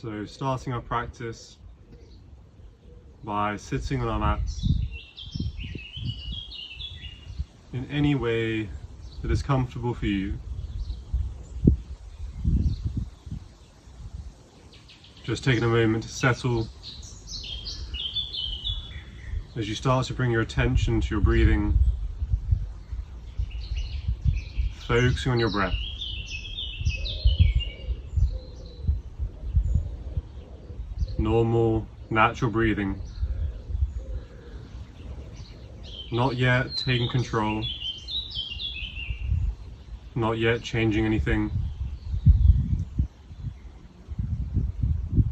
So starting our practice by sitting on our mats in any way that is comfortable for you. Just taking a moment to settle as you start to bring your attention to your breathing, focusing on your breath. Normal, natural breathing. Not yet taking control. Not yet changing anything.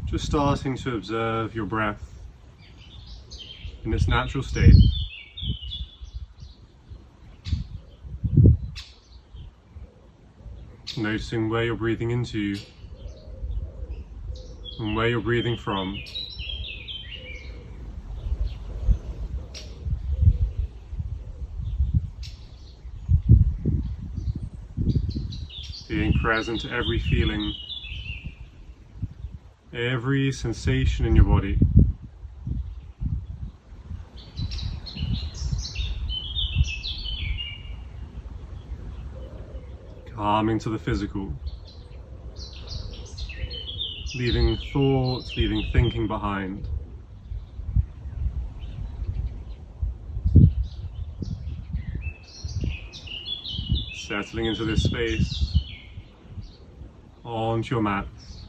Just starting to observe your breath in its natural state. Noticing where you're breathing into and where you're breathing from. Being present to every feeling, every sensation in your body. Calming to the physical. Leaving thoughts, leaving thinking behind. Settling into this space, onto your mats.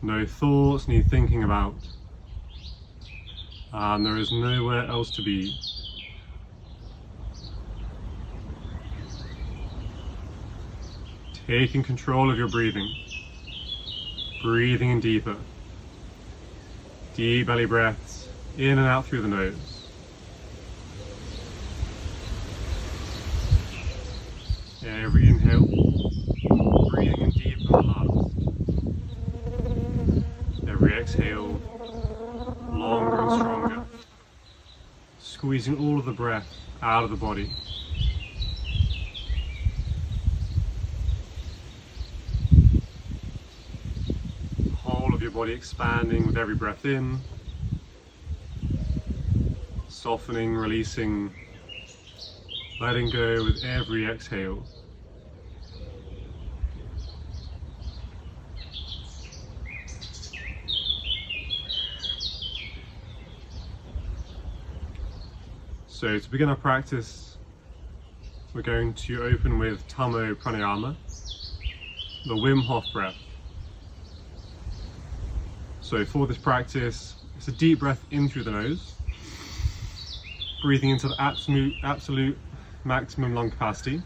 No thoughts need thinking about, and there is nowhere else to be. Taking control of your breathing, breathing in deeper, deep belly breaths, in and out through the nose. Every inhale, breathing in deep in the lungs. Every exhale, longer and stronger, squeezing all of the breath out of the body. Your body expanding with every breath in, softening, releasing, letting go with every exhale. So to begin our practice, we're going to open with Tamo Pranayama, the Wim Hof breath. So for this practice, it's a deep breath in through the nose, breathing into the absolute maximum lung capacity,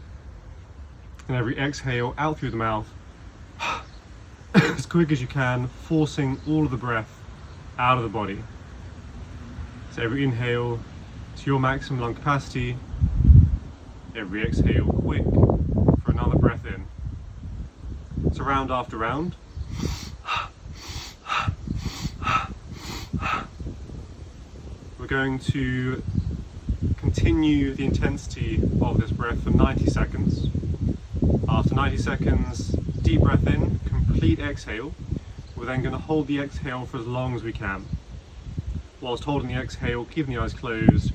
and every exhale out through the mouth, as quick as you can, forcing all of the breath out of the body. So every inhale to your maximum lung capacity, every exhale quick for another breath in. So round after round. We're going to continue the intensity of this breath for 90 seconds. After 90 seconds, deep breath in, complete exhale. We're then going to hold the exhale for as long as we can. Whilst holding the exhale, keeping the eyes closed,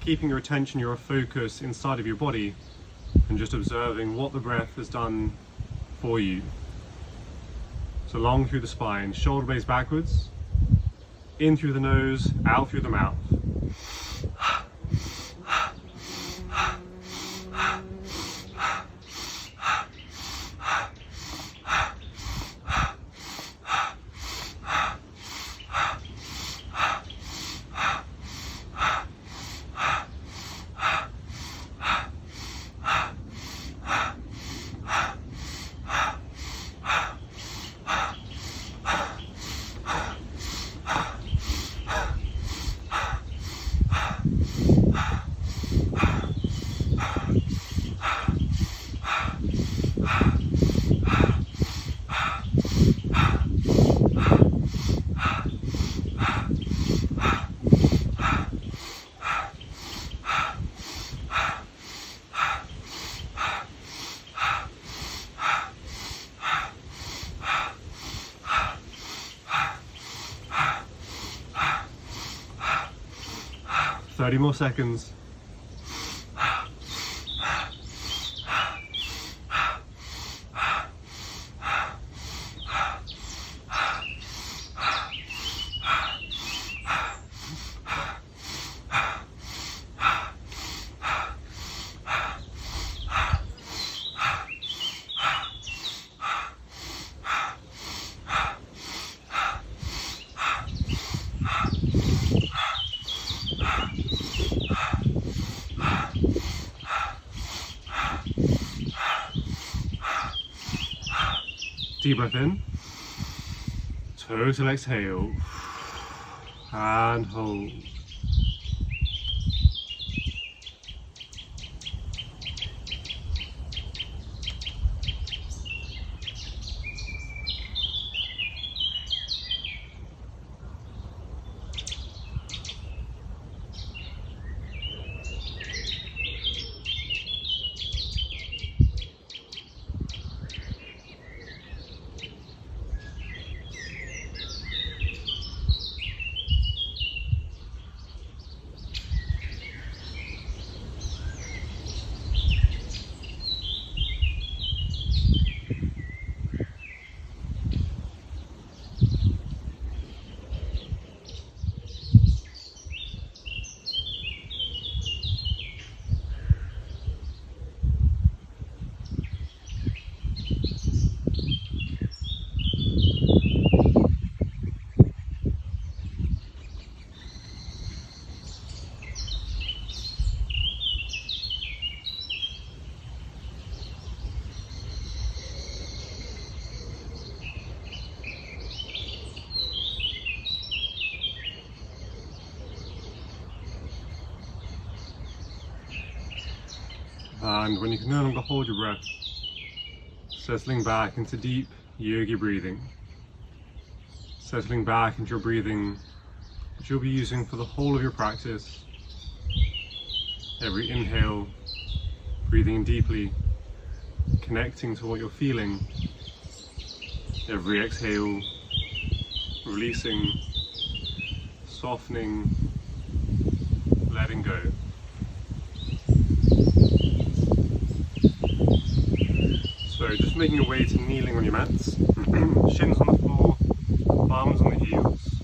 keeping your attention, your focus inside of your body, and just observing what the breath has done for you. So long through the spine, shoulder blades backwards, in through the nose, out through the mouth. 30 more seconds. Deep breath in, total exhale, and hold. And when you can no longer hold your breath, settling back into deep yogi breathing. Settling back into your breathing that you'll be using for the whole of your practice. Every inhale, breathing in deeply, connecting to what you're feeling. Every exhale, releasing, softening, letting go. So just making your way to kneeling on your mats, shins on the floor, palms on the heels.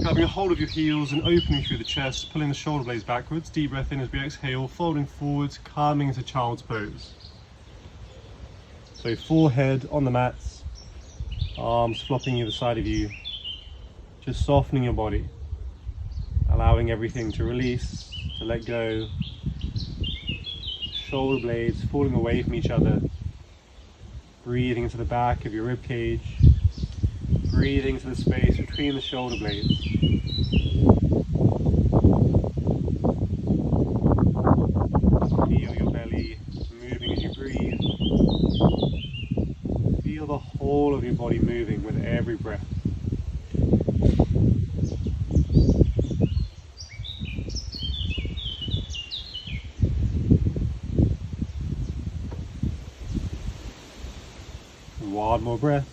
Grabbing a hold of your heels and opening through the chest, pulling the shoulder blades backwards. Deep breath in as we exhale, folding forwards, calming into child's pose. So forehead on the mats, arms flopping either side of you, just softening your body, allowing everything to release, to let go. Shoulder blades falling away from each other, breathing into the back of your rib cage, breathing into the space between the shoulder blades. Feel your belly moving as you breathe. Feel the whole of your body moving with every breath. One more breath.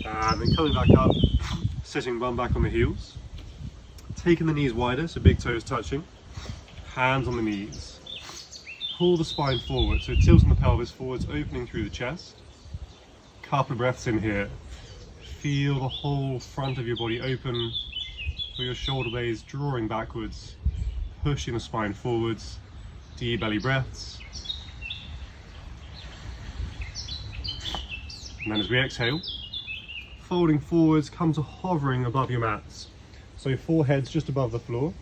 And then coming back up, sitting bum back on the heels. Taking the knees wider, so big toes touching. Hands on the knees. Pull the spine forward, so tilting the pelvis forwards, opening through the chest. Couple of breaths in here. Feel the whole front of your body open. Feel your shoulder blades drawing backwards, pushing the spine forwards. Deep belly breaths. And then as we exhale, folding forwards, come to hovering above your mats. So forehead's just above the floor,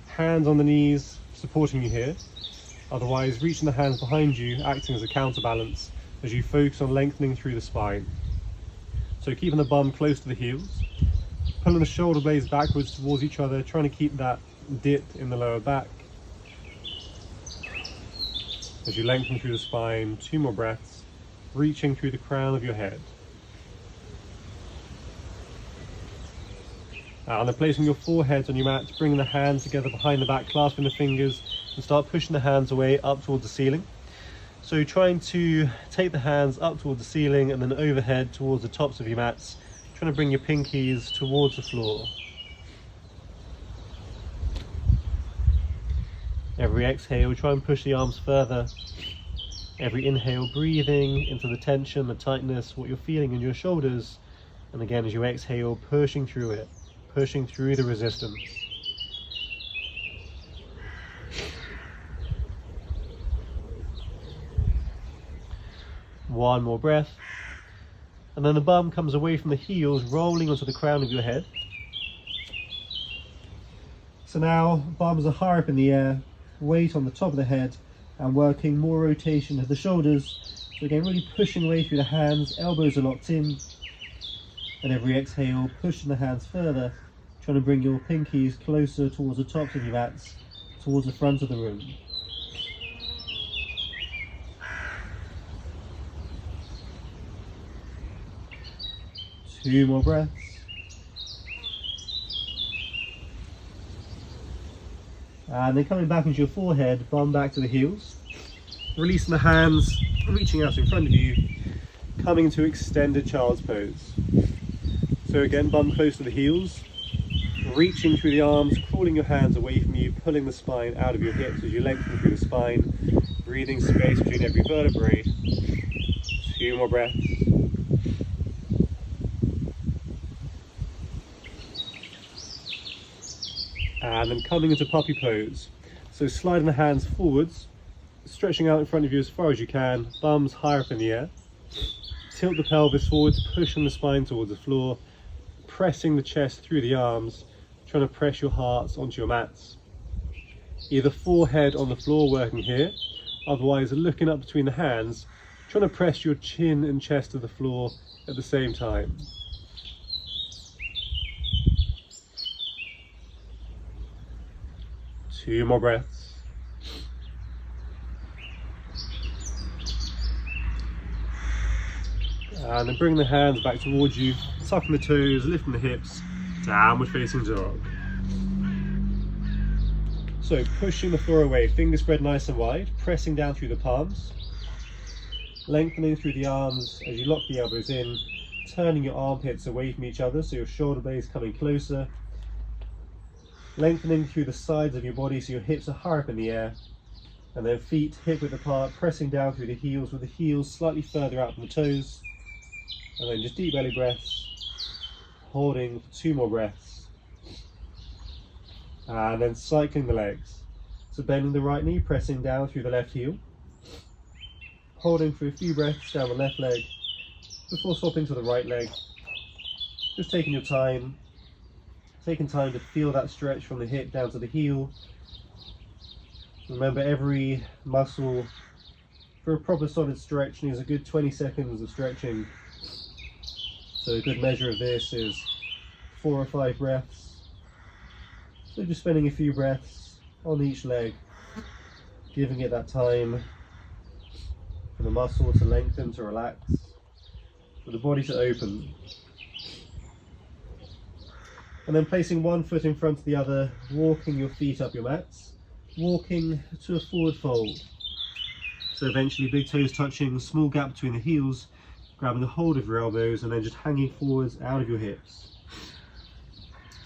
hands on the knees supporting you here. Otherwise, reaching the hands behind you, acting as a counterbalance as you focus on lengthening through the spine. So keeping the bum close to the heels, pulling the shoulder blades backwards towards each other, trying to keep that dip in the lower back. As you lengthen through the spine, 2 more breaths. Reaching through the crown of your head. And then placing your foreheads on your mat, bringing the hands together behind the back, clasping the fingers, and start pushing the hands away up towards the ceiling. So trying to take the hands up towards the ceiling and then overhead towards the tops of your mats, trying to bring your pinkies towards the floor. Every exhale, try and push the arms further. Every inhale, breathing into the tension, the tightness, what you're feeling in your shoulders. And again, as you exhale, pushing through it, pushing through the resistance. One more breath. And then the bum comes away from the heels, rolling onto the crown of your head. So now, bums are higher up in the air, weight on the top of the head, and working more rotation of the shoulders. So again, really pushing away through the hands, elbows are locked in. And every exhale, pushing the hands further, trying to bring your pinkies closer towards the tops of your mats, towards the front of the room. Two more breaths. And then coming back into your forehead, bum back to the heels. Releasing the hands, reaching out in front of you, coming into extended child's pose. So again, bum close to the heels, reaching through the arms, crawling your hands away from you, pulling the spine out of your hips as you lengthen through the spine, breathing space between every vertebrae. Two more breaths. And then coming into puppy pose. So sliding the hands forwards, stretching out in front of you as far as you can, bums higher up in the air. Tilt the pelvis forwards, pushing the spine towards the floor, pressing the chest through the arms, trying to press your hearts onto your mats. Either forehead on the floor working here, otherwise looking up between the hands, trying to press your chin and chest to the floor at the same time. Two more breaths. And then bring the hands back towards you, tucking the toes, lifting the hips, downward facing dog. So pushing the floor away, fingers spread nice and wide, pressing down through the palms, lengthening through the arms as you lock the elbows in, turning your armpits away from each other so your shoulder blades coming closer, lengthening through the sides of your body so your hips are higher up in the air, and then feet hip width apart, pressing down through the heels with the heels slightly further out from the toes, and then just deep belly breaths, holding for two more breaths, and then cycling the legs. So bending the right knee, pressing down through the left heel, holding for a few breaths down the left leg before swapping to the right leg, just taking your time. Taking time to feel that stretch from the hip down to the heel. Remember, every muscle for a proper solid stretch needs a good 20 seconds of stretching. So a good measure of this is 4 or 5 breaths. So just spending a few breaths on each leg, giving it that time for the muscle to lengthen, to relax, for the body to open. And then placing one foot in front of the other, walking your feet up your mats, walking to a forward fold. So eventually big toes touching, small gap between the heels, grabbing a hold of your elbows and then just hanging forwards out of your hips.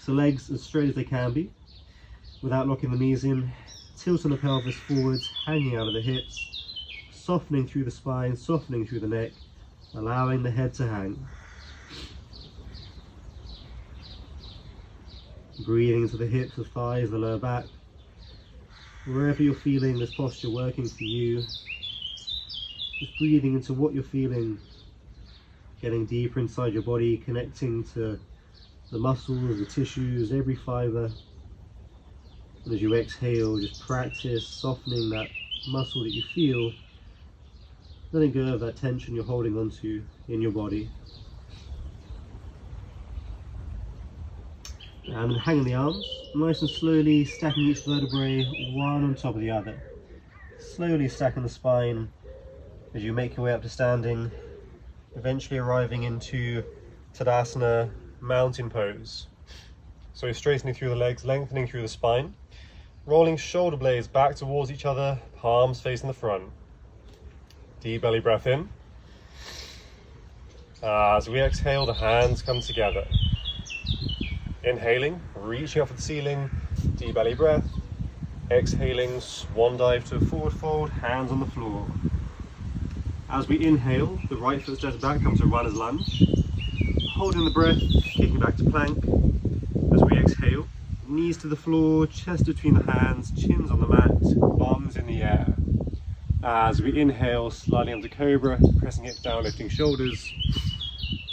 So legs as straight as they can be, without locking the knees in, tilting the pelvis forwards, hanging out of the hips, softening through the spine, softening through the neck, allowing the head to hang. Breathing into the hips, the thighs, the lower back. Wherever you're feeling this posture working for you, just breathing into what you're feeling, getting deeper inside your body, connecting to the muscles, the tissues, every fiber. And as you exhale, just practice softening that muscle that you feel, letting go of that tension you're holding onto in your body. And then hanging the arms, nice and slowly stacking each vertebrae one on top of the other. Slowly stacking the spine as you make your way up to standing, eventually arriving into Tadasana, mountain pose. So straightening through the legs, lengthening through the spine, rolling shoulder blades back towards each other, palms facing the front. Deep belly breath in. As we exhale, the hands come together. Inhaling, reaching up for the ceiling, deep belly breath. Exhaling, swan dive to a forward fold, hands on the floor. As we inhale, the right foot steps back, comes to a runner's lunge. Holding the breath, kicking back to plank. As we exhale, knees to the floor, chest between the hands, chins on the mat, palms in the air. As we inhale, sliding onto cobra, pressing hips down, lifting shoulders.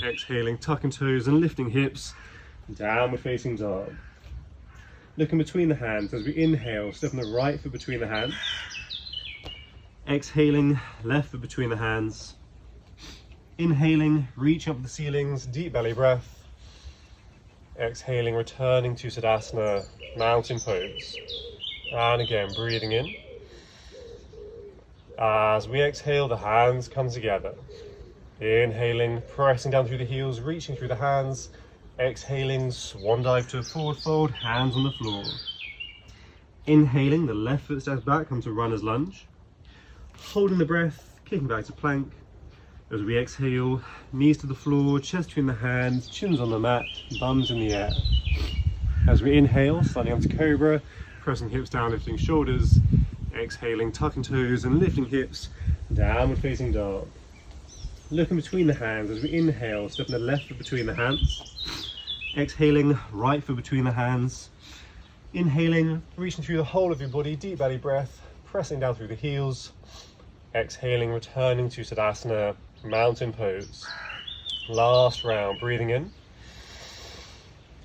Exhaling, tucking toes and lifting hips, downward facing dog. Looking between the hands as we inhale, stepping the right foot between the hands. Exhaling, left foot between the hands. Inhaling, reaching up to the ceilings, deep belly breath. Exhaling, returning to Savasana, mountain pose. And again, breathing in. As we exhale, the hands come together. Inhaling, pressing down through the heels, reaching through the hands. Exhaling, swan dive to a forward fold, hands on the floor. Inhaling, the left foot steps back, comes to runner's lunge. Holding the breath, kicking back to plank. As we exhale, knees to the floor, chest between the hands, chins on the mat, bums in the air. As we inhale, sliding onto cobra, pressing hips down, lifting shoulders. Exhaling, tucking toes and lifting hips, downward facing dog. Looking between the hands as we inhale, stepping the left foot between the hands. Exhaling, right foot between the hands. Inhaling, reaching through the whole of your body, deep belly breath, pressing down through the heels. Exhaling, returning to Savasana, mountain pose. Last round, breathing in.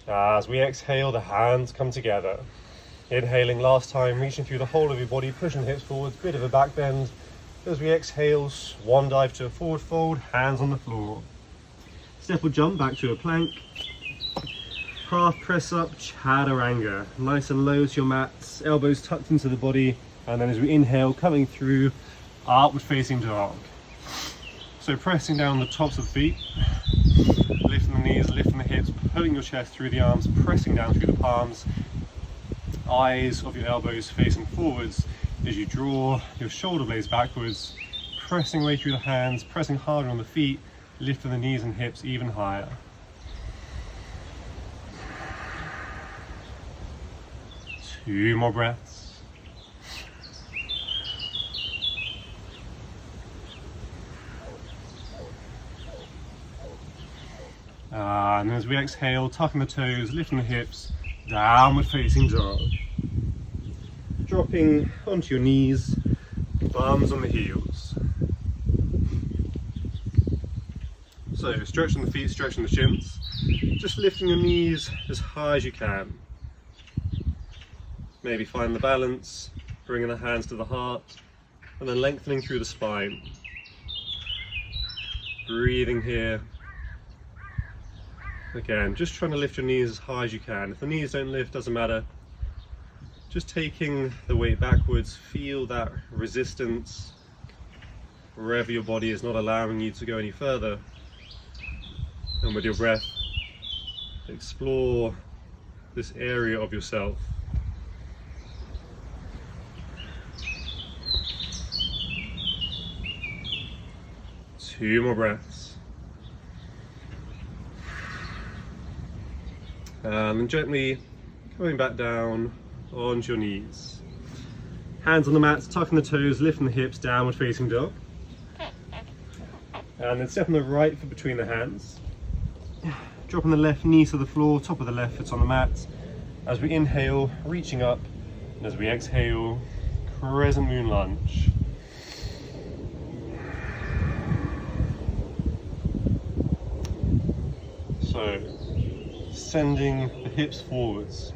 As we exhale, the hands come together. Inhaling last time, reaching through the whole of your body, pushing the hips forwards, bit of a back bend. As we exhale, swan dive to a forward fold, hands on the floor. Step or jump back to a plank. Half press up, chaturanga. Nice and low to your mats, elbows tucked into the body. And then as we inhale, coming through, upward facing dog. So pressing down the tops of the feet, lifting the knees, lifting the hips, pulling your chest through the arms, pressing down through the palms. Eyes of your elbows facing forwards as you draw your shoulder blades backwards, pressing away through the hands, pressing harder on the feet, lifting the knees and hips even higher. Two more breaths. And as we exhale, tucking the toes, lifting the hips, downward facing dog. Dropping onto your knees, palms on the heels. So stretching the feet, stretching the shins. Just lifting your knees as high as you can. Maybe find the balance, bringing the hands to the heart, and then lengthening through the spine. Breathing here. Again, just trying to lift your knees as high as you can. If the knees don't lift, doesn't matter. Just taking the weight backwards, feel that resistance wherever your body is not allowing you to go any further. And with your breath, explore this area of yourself. Two more breaths. And gently coming back down onto your knees. Hands on the mats, tucking the toes, lifting the hips, downward facing dog. And then stepping the right foot between the hands. Dropping the left knee to the floor, top of the left foot on the mat. As we inhale, reaching up. And as we exhale, crescent moon lunge. So, sending the hips forwards,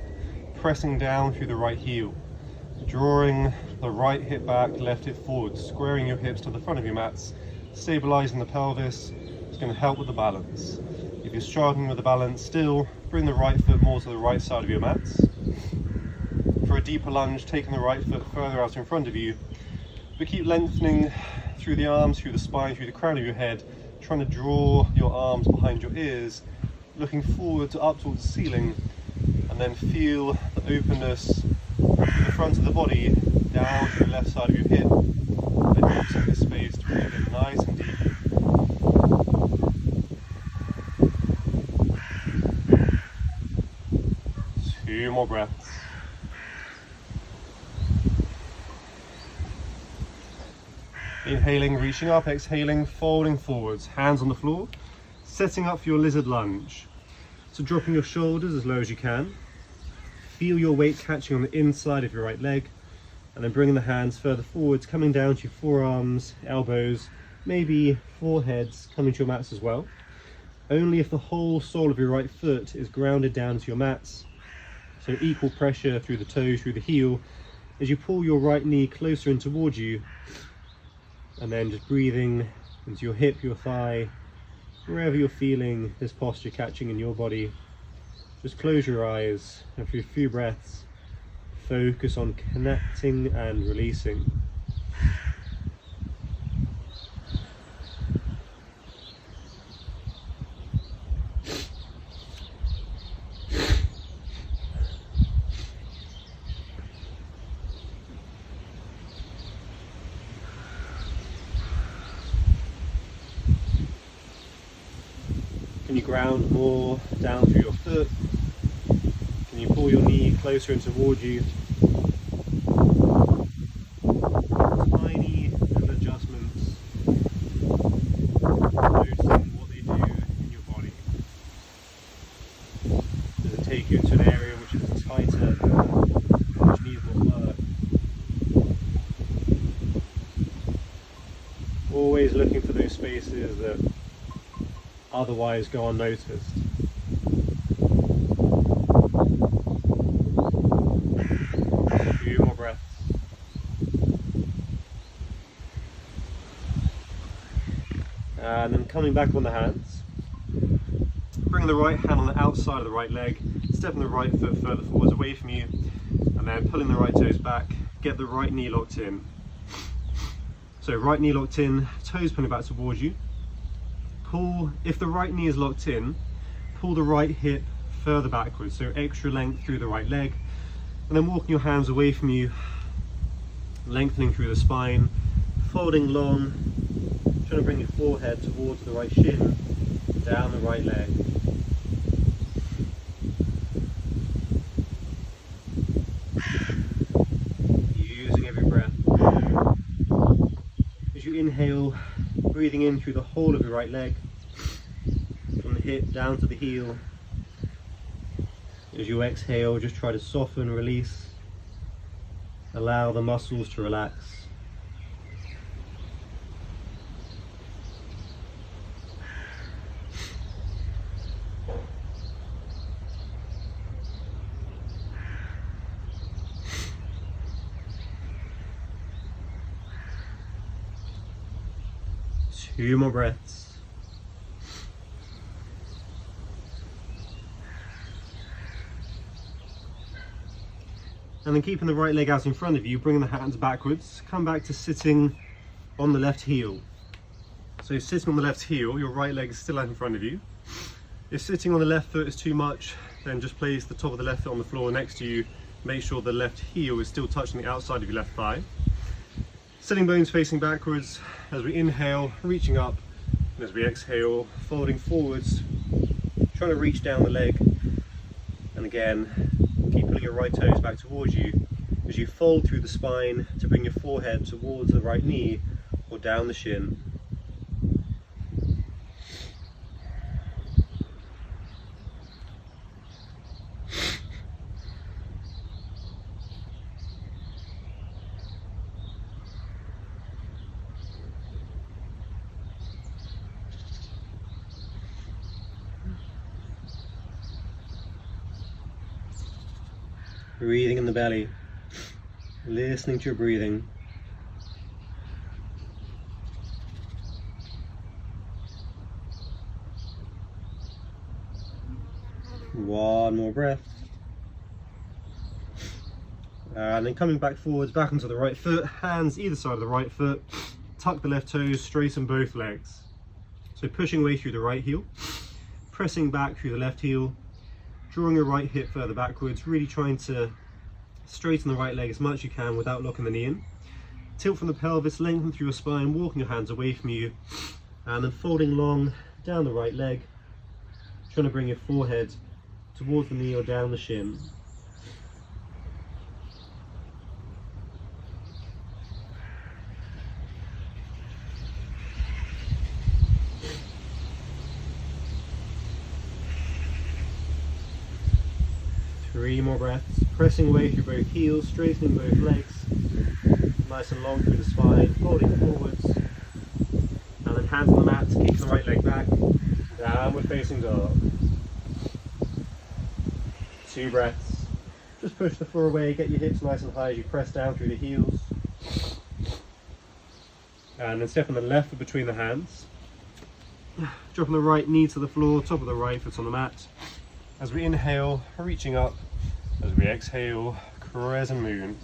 pressing down through the right heel, drawing the right hip back, left hip forward, squaring your hips to the front of your mats, stabilizing the pelvis. It's going to help with the balance. If you're struggling with the balance still, bring the right foot more to the right side of your mats. For a deeper lunge, taking the right foot further out in front of you, but keep lengthening through the arms, through the spine, through the crown of your head, trying to draw your arms behind your ears, looking forward to up towards the ceiling, and then feel the openness through the front of the body, down to the left side of your hip, and using this space to breathe in nice and deep. 2 more breaths. Inhaling, reaching up, exhaling, folding forwards, hands on the floor, setting up for your lizard lunge. So dropping your shoulders as low as you can. Feel your weight catching on the inside of your right leg, and then bringing the hands further forwards, coming down to your forearms, elbows, maybe foreheads, coming to your mats as well. Only if the whole sole of your right foot is grounded down to your mats. So equal pressure through the toes, through the heel, as you pull your right knee closer in towards you, and then just breathing into your hip, your thigh, wherever you're feeling this posture catching in your body. Just close your eyes, and for a few breaths, focus on connecting and releasing. Can you ground more down through your foot? Can you pull your knee closer in towards you? Tiny little adjustments, noticing what they do in your body. Does it take you into an area which is tighter, which needs more work? Always looking for those spaces that otherwise go unnoticed. A few more breaths. And then coming back on the hands, bring the right hand on the outside of the right leg, stepping the right foot further forwards away from you, and then pulling the right toes back, get the right knee locked in. So right knee locked in, toes pulling back towards you. Pull, if the right knee is locked in, pull the right hip further backwards, so extra length through the right leg, and then walking your hands away from you, lengthening through the spine, folding long, trying to bring your forehead towards the right shin, down the right leg. Using every breath. As you inhale, breathing in through the whole of your right leg, from the hip down to the heel. As you exhale, just try to soften, release, allow the muscles to relax. Two more breaths. And then keeping the right leg out in front of you, bringing the hands backwards, come back to sitting on the left heel. So sitting on the left heel, your right leg is still out in front of you. If sitting on the left foot is too much, then just place the top of the left foot on the floor next to you. Make sure the left heel is still touching the outside of your left thigh. Sitting bones facing backwards as we inhale, reaching up, and as we exhale, folding forwards, trying to reach down the leg. And again, keep pulling your right toes back towards you as you fold through the spine to bring your forehead towards the right knee or down the shin. Breathing in the belly, listening to your breathing. One more breath. And then coming back forwards, back onto the right foot, hands either side of the right foot, tuck the left toes, straighten both legs. So pushing away through the right heel, pressing back through the left heel, drawing your right hip further backwards, really trying to straighten the right leg as much as you can without locking the knee in. Tilt from the pelvis, lengthen through your spine, walking your hands away from you, and then folding long down the right leg, trying to bring your forehead towards the knee or down the shin. 3 more breaths, pressing away through both heels, straightening both legs, nice and long through the spine, folding forwards, and then hands on the mat, kicking the right leg back, downward facing dog. 2 breaths, just push the floor away, get your hips nice and high as you press down through the heels, and then step on the left foot between the hands, dropping the right knee to the floor, top of the right foot on the mat. As we inhale, reaching up. As we exhale, crescent moon.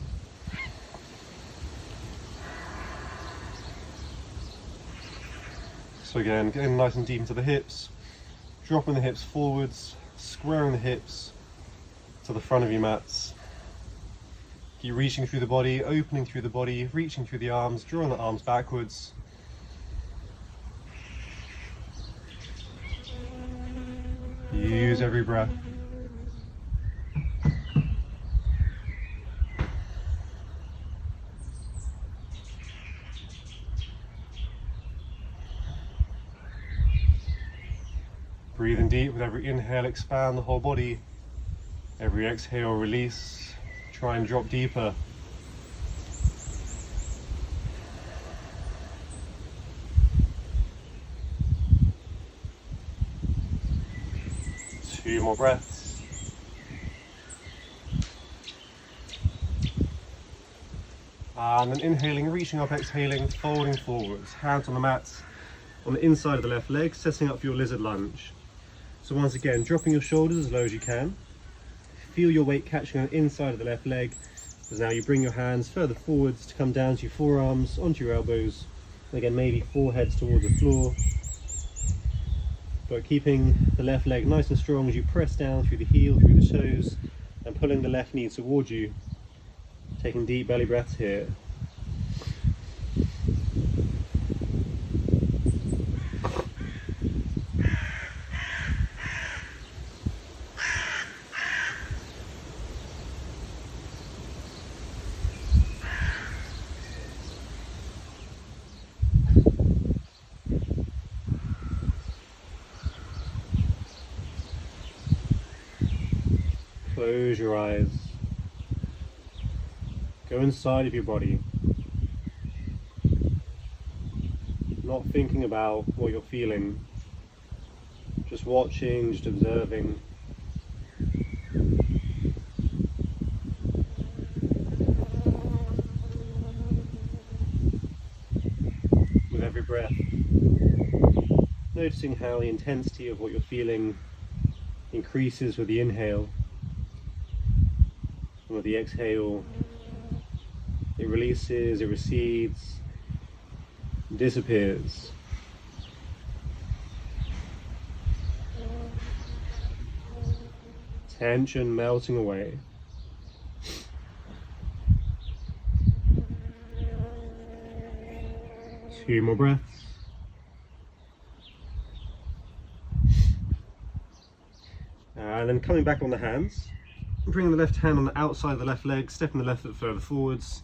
So again, getting nice and deep into the hips, dropping the hips forwards, squaring the hips to the front of your mats. Keep reaching through the body, opening through the body, reaching through the arms, drawing the arms backwards. Use every breath. Breathing deep with every inhale, expand the whole body. Every exhale, release. Try and drop deeper. Two more breaths. And then inhaling, reaching up, exhaling, folding forwards. Hands on the mat, on the inside of the left leg, setting up for your lizard lunge. So once again, dropping your shoulders as low as you can. Feel your weight catching on the inside of the left leg. As now you bring your hands further forwards to come down to your forearms, onto your elbows. And again, maybe foreheads towards the floor. But keeping the left leg nice and strong as you press down through the heel, through the toes, and pulling the left knee towards you. Taking deep belly breaths here. Close your eyes. Go inside of your body. Not thinking about what you're feeling. Just watching, just observing. With every breath, noticing how the intensity of what you're feeling increases with the inhale. And with the exhale, it releases, it recedes, disappears. Tension melting away. Two more breaths. And then coming back on the hands. Bringing the left hand on the outside of the left leg, stepping the left foot further forwards,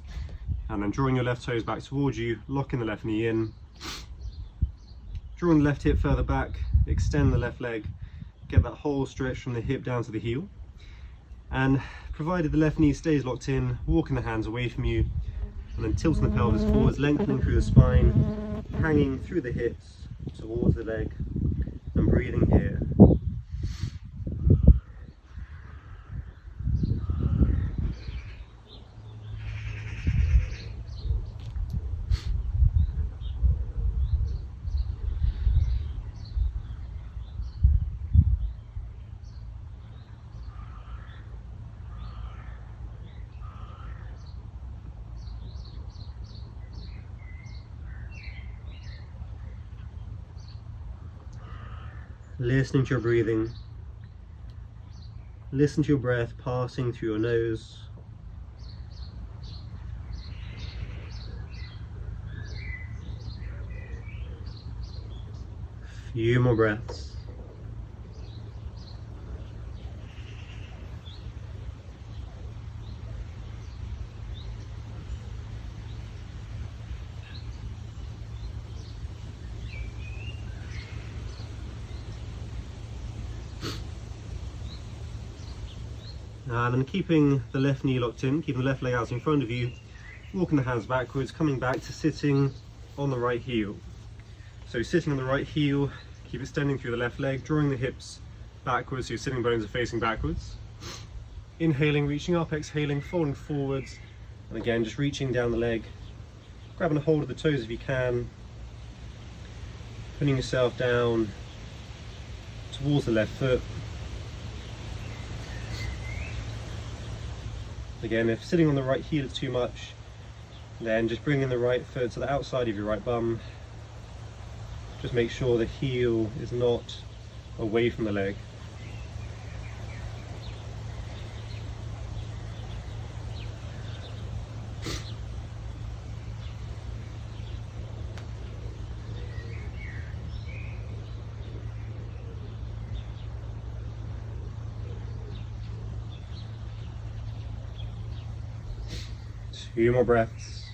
and then drawing your left toes back towards you, locking the left knee in. Drawing the left hip further back, extend the left leg, get that whole stretch from the hip down to the heel. And provided the left knee stays locked in, walking the hands away from you, and then tilting the pelvis forwards, lengthening through the spine, hanging through the hips towards the leg, and breathing here. Listening to your breathing, listen to your breath passing through your nose. Few more breaths. And then keeping the left knee locked in, keeping the left leg out in front of you, walking the hands backwards, coming back to sitting on the right heel. So sitting on the right heel, keep extending through the left leg, drawing the hips backwards so your sitting bones are facing backwards. Inhaling, reaching up, exhaling, folding forwards, and again just reaching down the leg, grabbing a hold of the toes if you can, putting yourself down towards the left foot. Again, if sitting on the right heel is too much, then just bringing the right foot to the outside of your right bum. Just make sure the heel is not away from the leg. Few more breaths.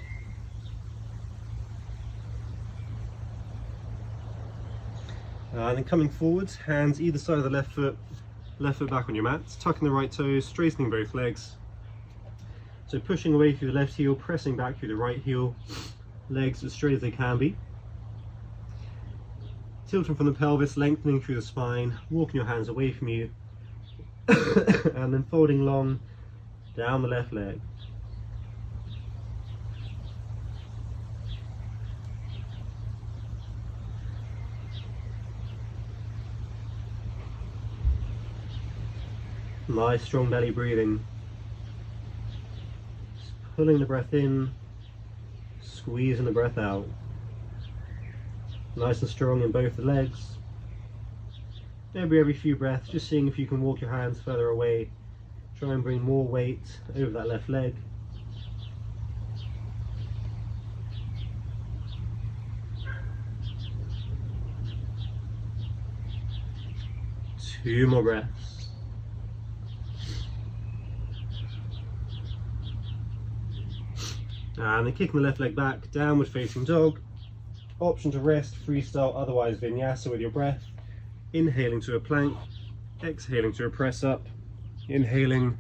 And then coming forwards, hands either side of the left foot back on your mat, tucking the right toes, straightening both legs. So pushing away through the left heel, pressing back through the right heel, legs as straight as they can be. Tilting from the pelvis, lengthening through the spine, walking your hands away from you, and then folding long down the left leg. Nice strong belly breathing. Just pulling the breath in, squeezing the breath out. Nice and strong in both the legs. Every few breaths, just seeing if you can walk your hands further away. Try and bring more weight over that left leg. Two more breaths. And then kicking the left leg back, downward facing dog. Option to rest, freestyle, otherwise vinyasa with your breath. Inhaling to a plank, exhaling to a press up. Inhaling,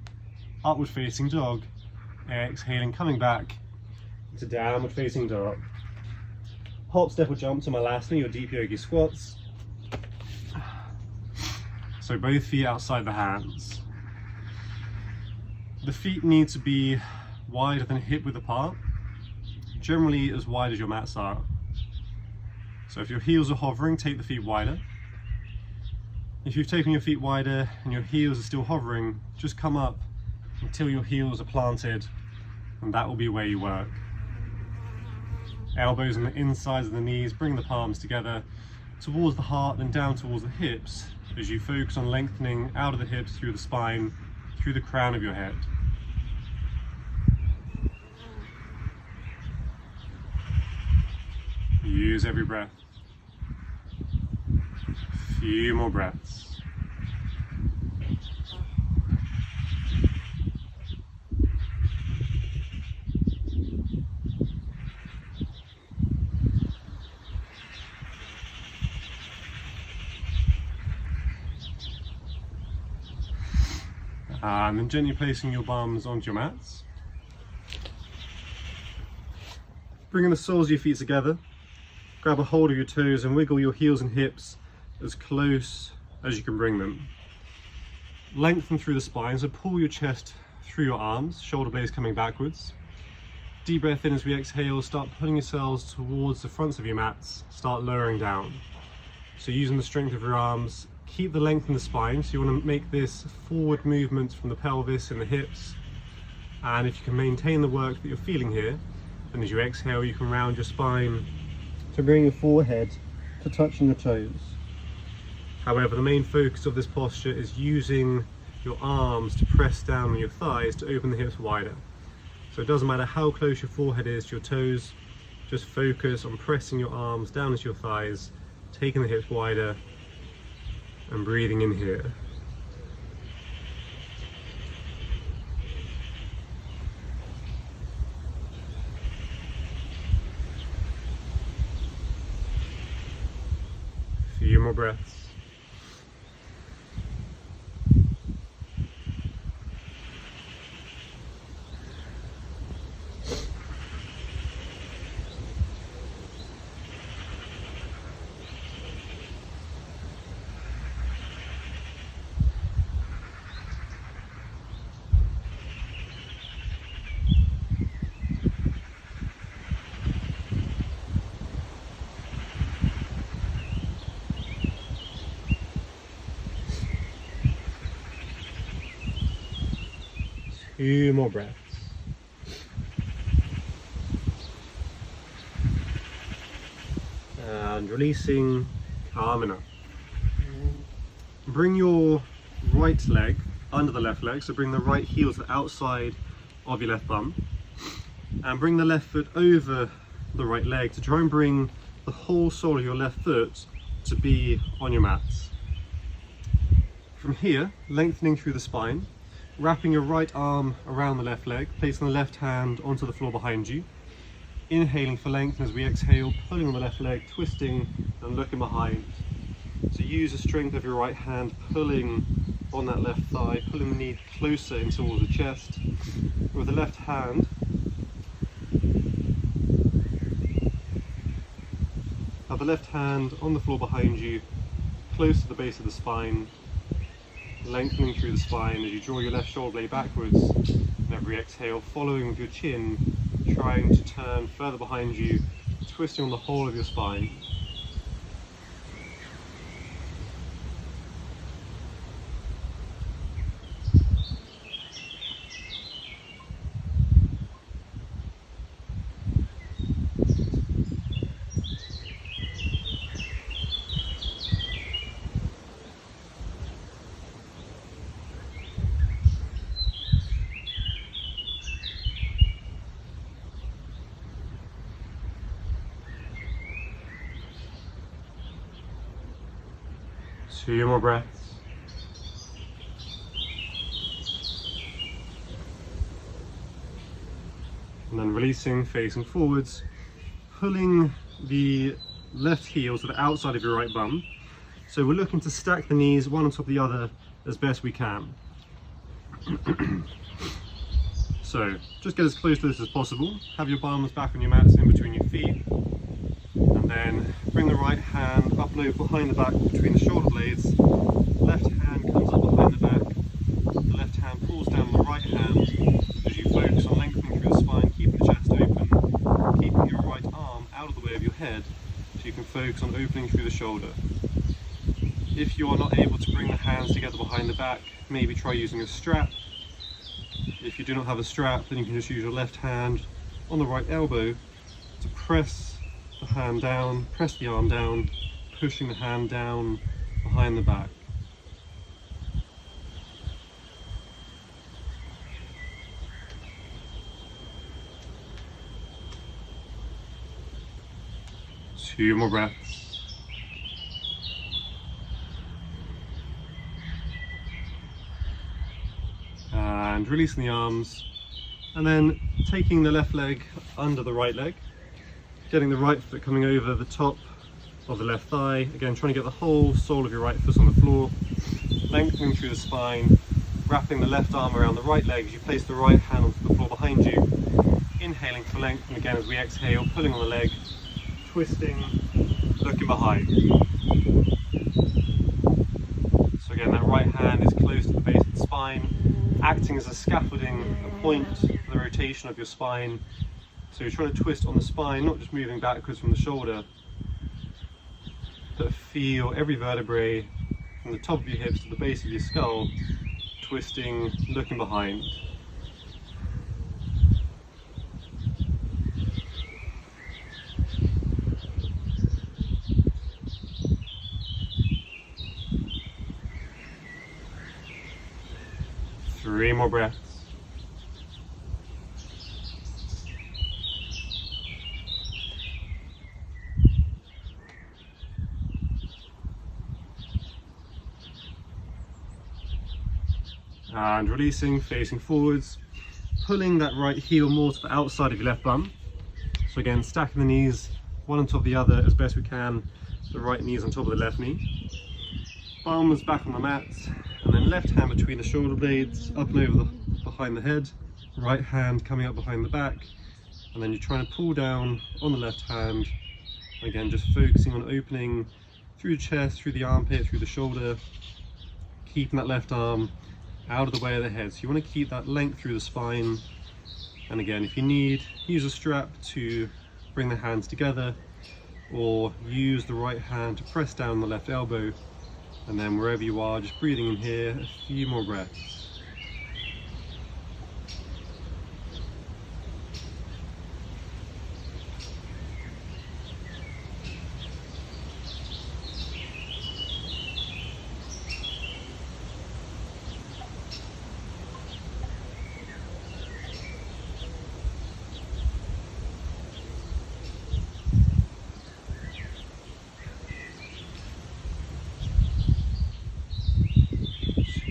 upward facing dog. Exhaling, coming back to downward facing dog. Hop, step or jump to Malasana, your deep yogi squats. So both feet outside the hands. The feet need to be wider than hip width apart, generally as wide as your mats are. So if your heels are hovering, take the feet wider. If you've taken your feet wider and your heels are still hovering, just come up until your heels are planted, and that will be where you work. Elbows on the insides of the knees, bring the palms together towards the heart, then down towards the hips as you focus on lengthening out of the hips through the spine, through the crown of your head. Use every breath. Few more breaths. And then gently placing your bums onto your mats. Bringing the soles of your feet together. Grab a hold of your toes and wiggle your heels and hips as close as you can bring them. Lengthen through the spine, so pull your chest through your arms, shoulder blades coming backwards. Deep breath in as we exhale, start pulling yourselves towards the fronts of your mats, start lowering down. So using the strength of your arms, keep the length in the spine, so you want to make this forward movement from the pelvis and the hips. And if you can maintain the work that you're feeling here, then as you exhale you can round your spine to bring your forehead to touching your toes. However, the main focus of this posture is using your arms to press down on your thighs to open the hips wider. So it doesn't matter how close your forehead is to your toes, just focus on pressing your arms down into your thighs, taking the hips wider and breathing in here. Few more breaths. 2 more breaths. And releasing, calming up. Bring your right leg under the left leg, so bring the right heel to the outside of your left bum, and bring the left foot over the right leg to try and bring the whole sole of your left foot to be on your mats. From here, lengthening through the spine, wrapping your right arm around the left leg, placing the left hand onto the floor behind you, inhaling for length, and as we exhale, pulling on the left leg, twisting and looking behind. So use the strength of your right hand, pulling on that left thigh, pulling the knee closer in towards the chest. With the left hand, have the left hand on the floor behind you, close to the base of the spine, lengthening through the spine as you draw your left shoulder blade backwards, and every exhale, following with your chin, trying to turn further behind you, twisting on the whole of your spine. Two more breaths. And then releasing, facing forwards, pulling the left heel to the outside of your right bum. So we're looking to stack the knees one on top of the other as best we can. So just get as close to this as possible. Have your palms back on your mats in between your feet. And then bring the right hand up and over behind the back between the shoulder blades. Left hand comes up behind the back. The left hand pulls down the right hand as you focus on lengthening through the spine, keeping the chest open, keeping your right arm out of the way of your head so you can focus on opening through the shoulder. If you are not able to bring the hands together behind the back, maybe try using a strap. If you do not have a strap, then you can just use your left hand on the right elbow to press the hand down, press the arm down, pushing the hand down behind the back. Two more breaths. And releasing the arms, and then taking the left leg under the right leg, getting the right foot coming over the top of the left thigh, again trying to get the whole sole of your right foot on the floor, lengthening through the spine, wrapping the left arm around the right leg as you place the right hand onto the floor behind you, inhaling for length, and again as we exhale, pulling on the leg, twisting, looking behind. So again, that right hand is close to the base of the spine, acting as a scaffolding, a point for the rotation of your spine. So you're trying to twist on the spine, not just moving backwards from the shoulder, but feel every vertebrae from the top of your hips to the base of your skull, twisting, looking behind. Three more breaths. And releasing, facing forwards, pulling that right heel more to the outside of your left bum. So again, stacking the knees one on top of the other as best we can, the right knees on top of the left knee. Palms back on the mat, and then left hand between the shoulder blades, up and over behind the head, right hand coming up behind the back, and then you're trying to pull down on the left hand. Again, just focusing on opening through the chest, through the armpit, through the shoulder, keeping that left arm out of the way of the head. So you want to keep that length through the spine. And again, if you need, use a strap to bring the hands together, or use the right hand to press down the left elbow. And then wherever you are, just breathing in here, a few more breaths.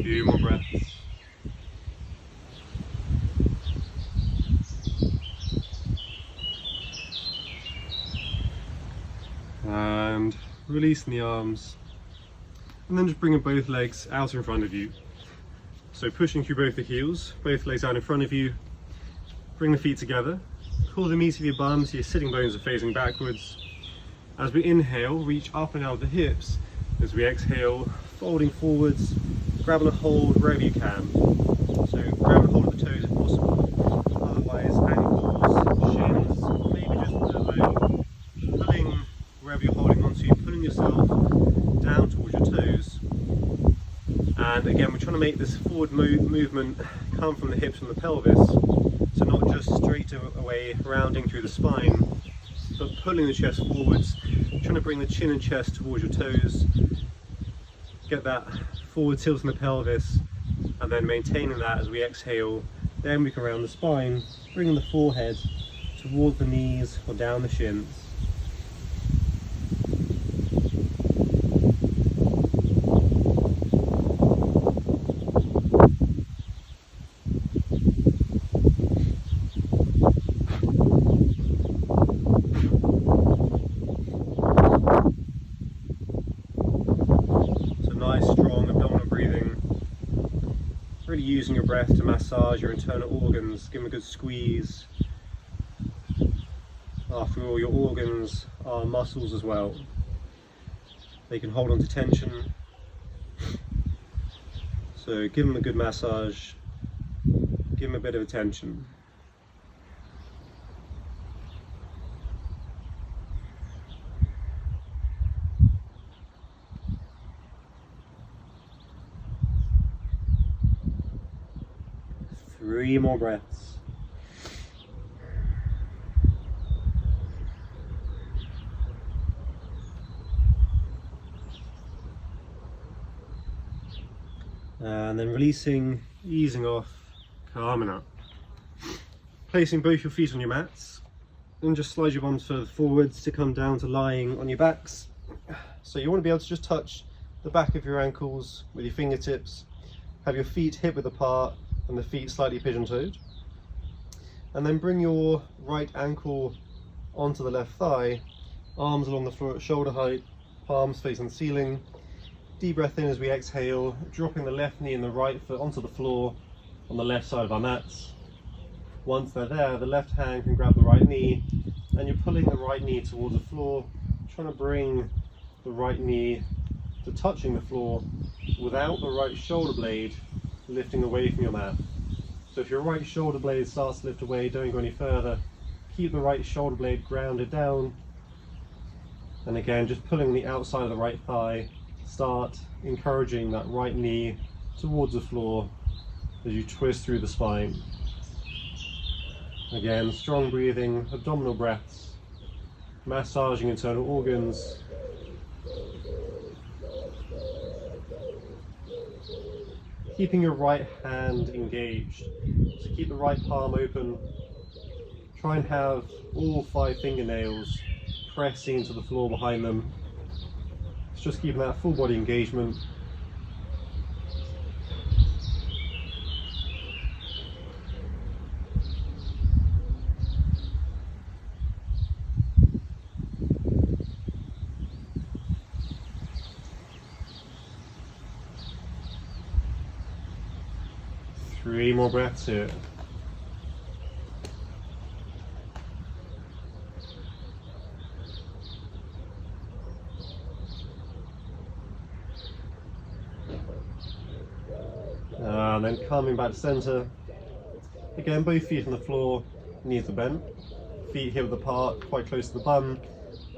few more breaths. And releasing the arms, and then just bringing both legs out in front of you. So pushing through both the heels, both legs out in front of you. Bring the feet together, pull the meat of your bum so your sitting bones are facing backwards. As we inhale, reach up and out of the hips. As we exhale, folding forwards, grabbing a hold wherever you can. So grab a hold of the toes if possible, otherwise ankles, shins, maybe just the low. Pulling wherever you're holding onto, pulling yourself down towards your toes. And again, we're trying to make this forward movement come from the hips and the pelvis, so not just straight away rounding through the spine, but pulling the chest forwards, trying to bring the chin and chest towards your toes, get that forward tilt in the pelvis, and then maintaining that as we exhale. Then we can round the spine, bringing the forehead towards the knees or down the shins. Really using your breath to massage your internal organs, give them a good squeeze. After all, your organs are muscles as well. They can hold on to tension. So give them a good massage, give them a bit of attention. Three more breaths. And then releasing, easing off, calming up. Placing both your feet on your mats, and just slide your bums further forwards to come down to lying on your backs. So you want to be able to just touch the back of your ankles with your fingertips, have your feet hip width apart, and the feet slightly pigeon-toed. And then bring your right ankle onto the left thigh, arms along the floor at shoulder height, palms facing the ceiling. Deep breath in as we exhale, dropping the left knee and the right foot onto the floor on the left side of our mats. Once they're there, the left hand can grab the right knee, and you're pulling the right knee towards the floor, trying to bring the right knee to touching the floor without the right shoulder blade lifting away from your mat. So if your right shoulder blade starts to lift away, don't go any further. Keep the right shoulder blade grounded down. And again, just pulling the outside of the right thigh, start encouraging that right knee towards the floor as you twist through the spine. Again, strong breathing, abdominal breaths, massaging internal organs. Keeping your right hand engaged, so keep the right palm open. Try and have all 5 fingernails pressing into the floor behind them. It's just keeping that full body engagement. Three more breaths here. And then coming back to center. Again, both feet on the floor, knees are bent. Feet hip width apart, quite close to the bum.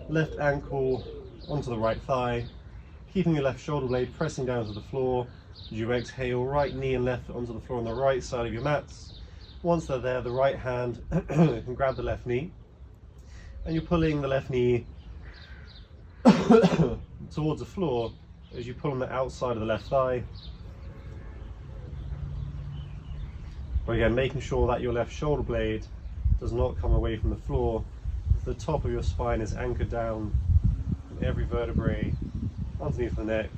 Left ankle onto the right thigh. Keeping your left shoulder blade pressing down to the floor. As you exhale, right knee and left foot onto the floor on the right side of your mats. Once they're there, the right hand can grab the left knee. And you're pulling the left knee towards the floor as you pull on the outside of the left thigh. But again, making sure that your left shoulder blade does not come away from the floor. The top of your spine is anchored down, and every vertebrae underneath the neck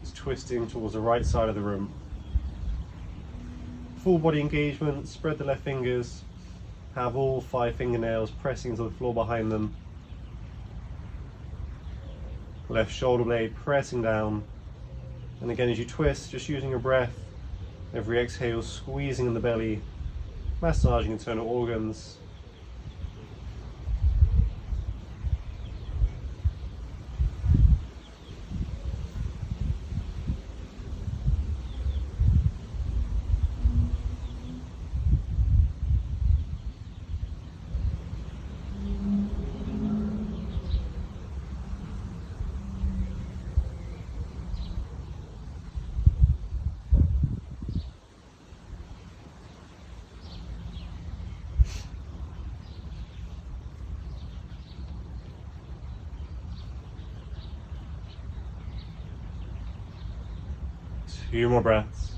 is twisting towards the right side of the room. Full body engagement, spread the left fingers, have all 5 fingernails pressing into the floor behind them. Left shoulder blade pressing down. And again, as you twist, just using your breath, every exhale squeezing in the belly, massaging internal organs. Few more breaths.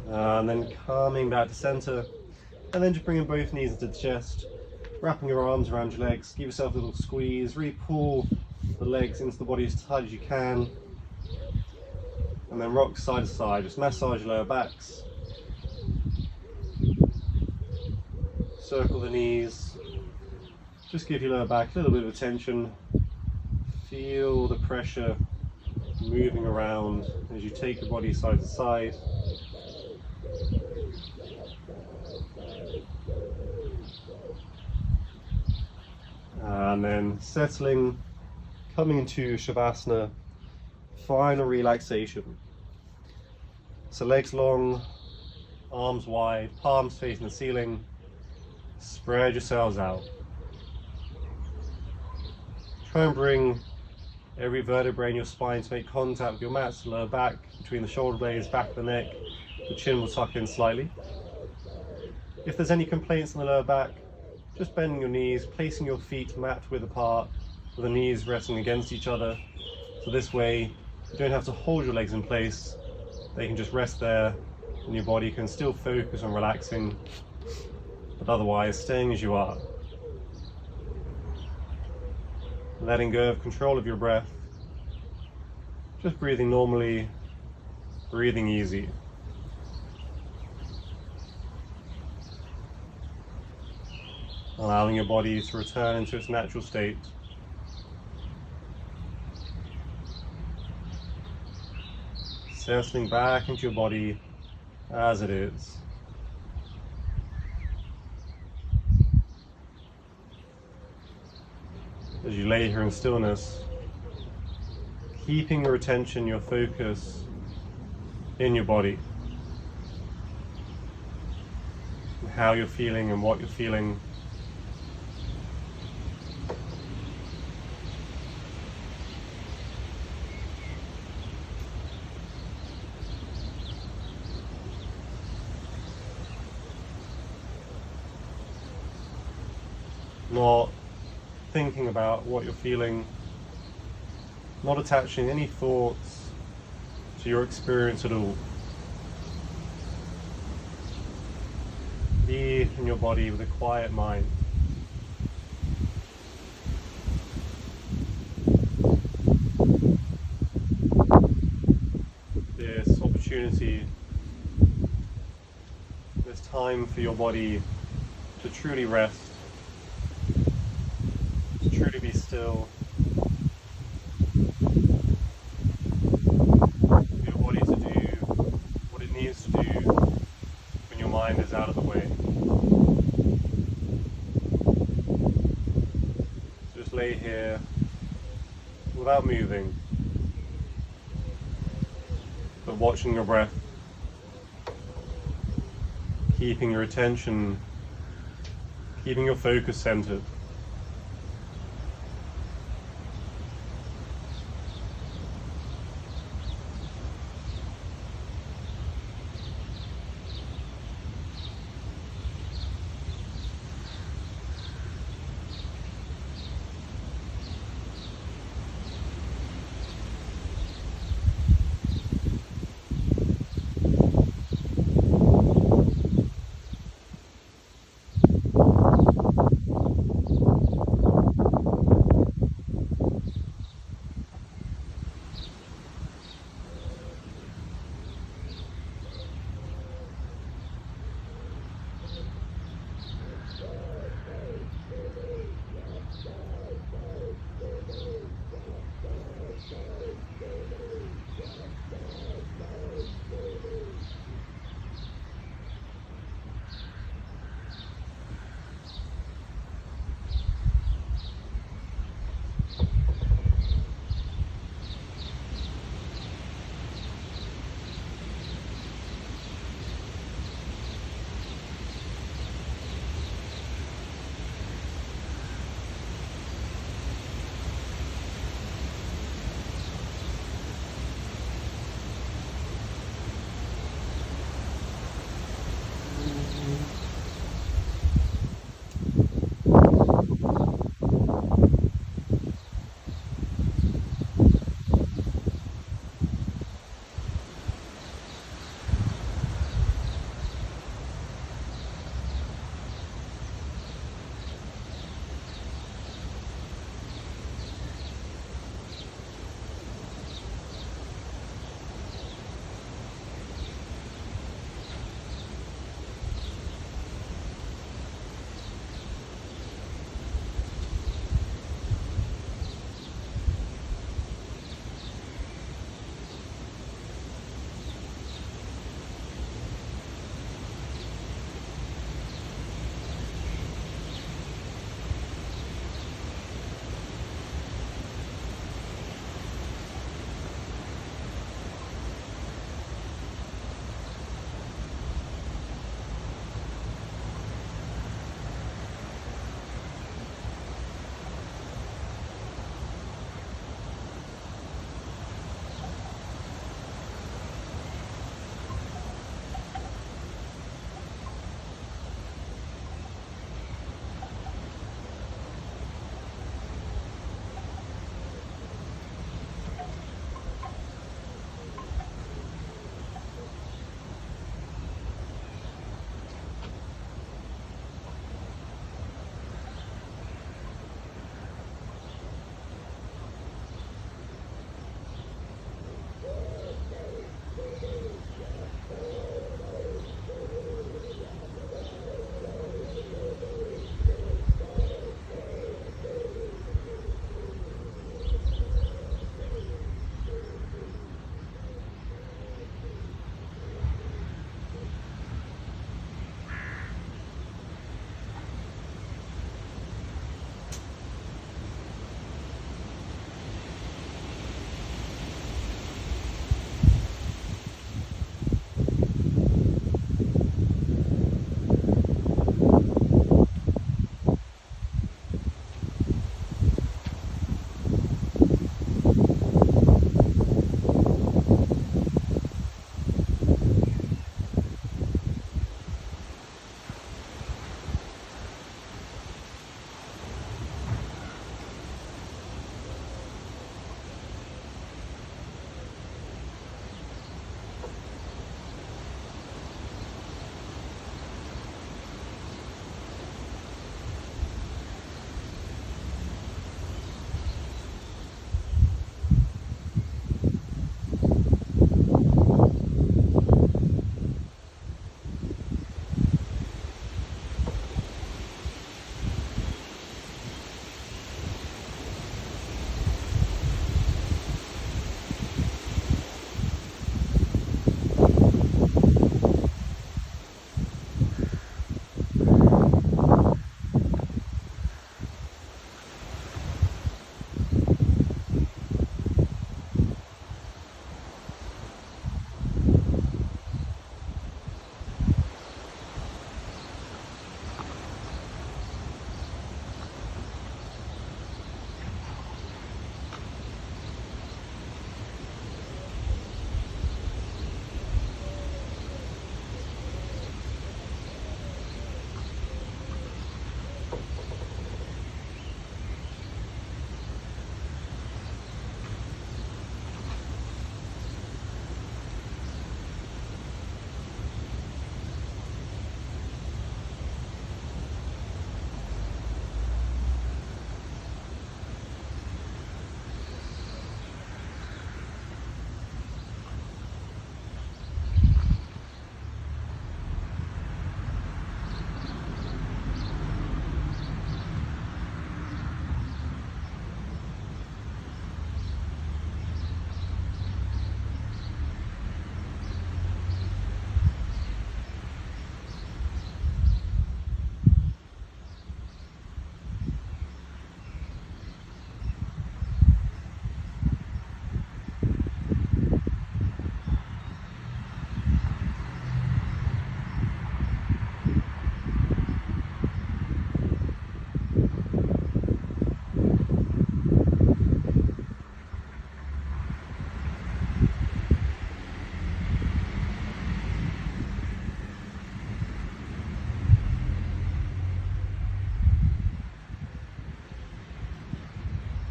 And then coming back to center. And then just bringing both knees into the chest. Wrapping your arms around your legs. Give yourself a little squeeze. Really pull the legs into the body as tight as you can. And then rock side to side. Just massage your lower backs. Circle the knees. Just give your lower back a little bit of attention. Feel the pressure moving around as you take your body side to side. And then settling, coming into Shavasana, final relaxation. So legs long, arms wide, palms facing the ceiling. Spread yourselves out. Try and bring every vertebrae in your spine to make contact with your mat, so lower back, between the shoulder blades, back of the neck, the chin will tuck in slightly. If there's any complaints in the lower back, just bending your knees, placing your feet mat width apart, with the knees resting against each other. So this way, you don't have to hold your legs in place, they can just rest there, and your body can still focus on relaxing, but otherwise staying as you are. Letting go of control of your breath, just breathing normally, breathing easy. Allowing your body to return into its natural state. Settling back into your body as it is. As you lay here in stillness, keeping your attention, your focus in your body, and how you're feeling and what you're feeling. Not thinking about what you're feeling, not attaching any thoughts to your experience at all. Be in your body with a quiet mind. This opportunity, this time for your body to truly rest, to truly be still, for your body to do what it needs to do when your mind is out of the way. Just lay here without moving, but watching your breath, keeping your attention, keeping your focus centered.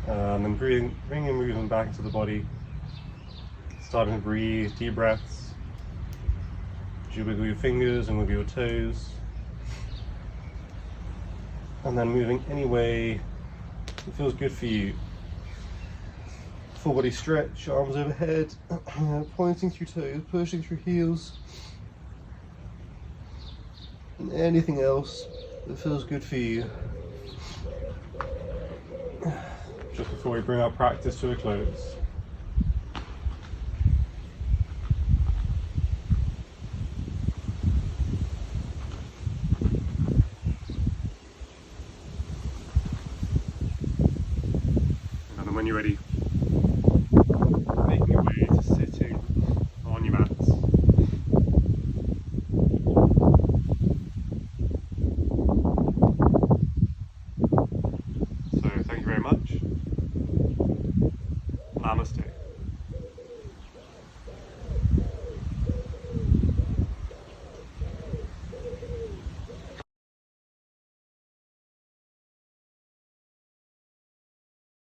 And then bringing movement back into the body. Starting to breathe, deep breaths. As you wiggle your fingers and wiggle your toes. And then moving any way that feels good for you. Full body stretch, arms overhead, pointing through toes, pushing through heels. And anything else that feels good for you. Just before we bring our practice to a close.